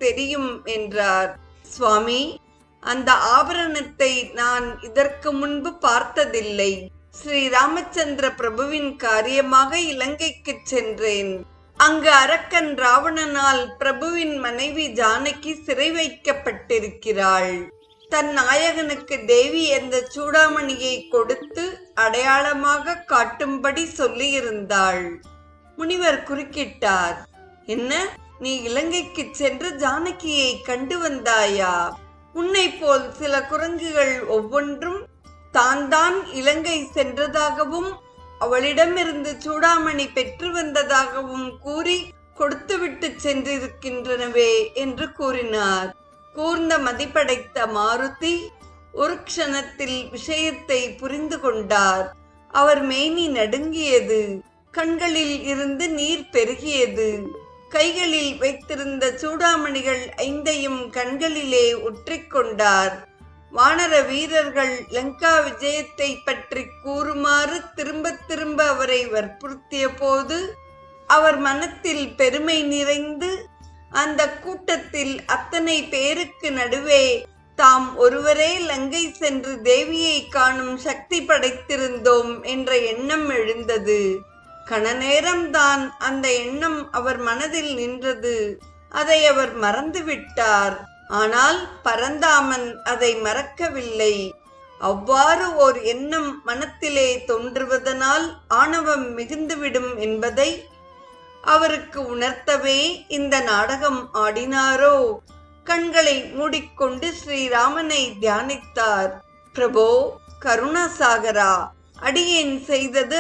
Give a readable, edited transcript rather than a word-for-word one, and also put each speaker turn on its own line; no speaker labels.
தெரியும் என்றார். சுவாமி, அந்த ஆபரணத்தை நான் இதற்கு முன்பு பார்த்ததில்லை. ஸ்ரீ ராமச்சந்திர பிரபுவின் காரியமாக இலங்கைக்கு சென்றேன். அங்கு அரக்கன் ராவணனால் பிரபுவின் மனைவி ஜானகி சிறை வைக்கப்பட்டிருக்கிறாள். தன் நாயகனுக்கு தேவி அந்த சூடாமணியை கொடுத்து அடையாளமாக காட்டும்படி சொல்லியிருந்தாள். முனிவர் குறுக்கிட்டார். என்ன, நீ இலங்கைக்கு சென்று ஜானகியை கண்டு வந்தாயா? உன்னை போல் சில குரங்குகள் ஒவ்வொன்றும் தான் இலங்கை சென்றதாகவும் அவளிடமிருந்து சூடாமணி பெற்று வந்ததாகவும் கூறி கொடுத்துவிட்டு சென்றிருக்கின்றனவே என்று கூறினார். கூர்ந்த மதிப்படைத்த மாருதி ஒரு க்ஷணத்தில் விஷயத்தை புரிந்து கொண்டார். அவர் மேனி நடுங்கியது, கண்களில் இருந்து நீர் பெருகியது. கைகளில் வைத்திருந்த சூடாமணிகள் 5ஐயும் கண்களிலே ஒற்றிக்கொண்டார். வானர வீரர்கள் லங்கா விஜயத்தை பற்றி கூறுமாறு திரும்ப திரும்ப அவரை வற்புறுத்திய போது அவர் மனத்தில் பெருமை நிறைந்து அந்த கூட்டத்தில் அத்தனை பேருக்கு நடுவே தாம் ஒருவரே லங்கை சென்று தேவியை காணும் சக்தி படைத்திருந்தோம் என்ற எண்ணம் எழுந்தது. கணநேரம்தான் அந்த எண்ணம் அவர் மனதில் நின்றது. அதை அவர் மறந்துவிட்டார். ஆனால் பரந்தாமன் அதை மறக்கவில்லை. அவ்வாறு ஓர் எண்ணம் மனத்திலே தோன்றுவதனால் ஆணவம் மிகுந்துவிடும் என்பதை அவருக்கு உணர்த்தவே இந்த நாடகம் ஆடினாரோ? கண்களை மூடிக்கொண்டு ஸ்ரீராமனை தியானித்தார். பிரபோ, கருணாசாகரா, அடியேன் செய்தது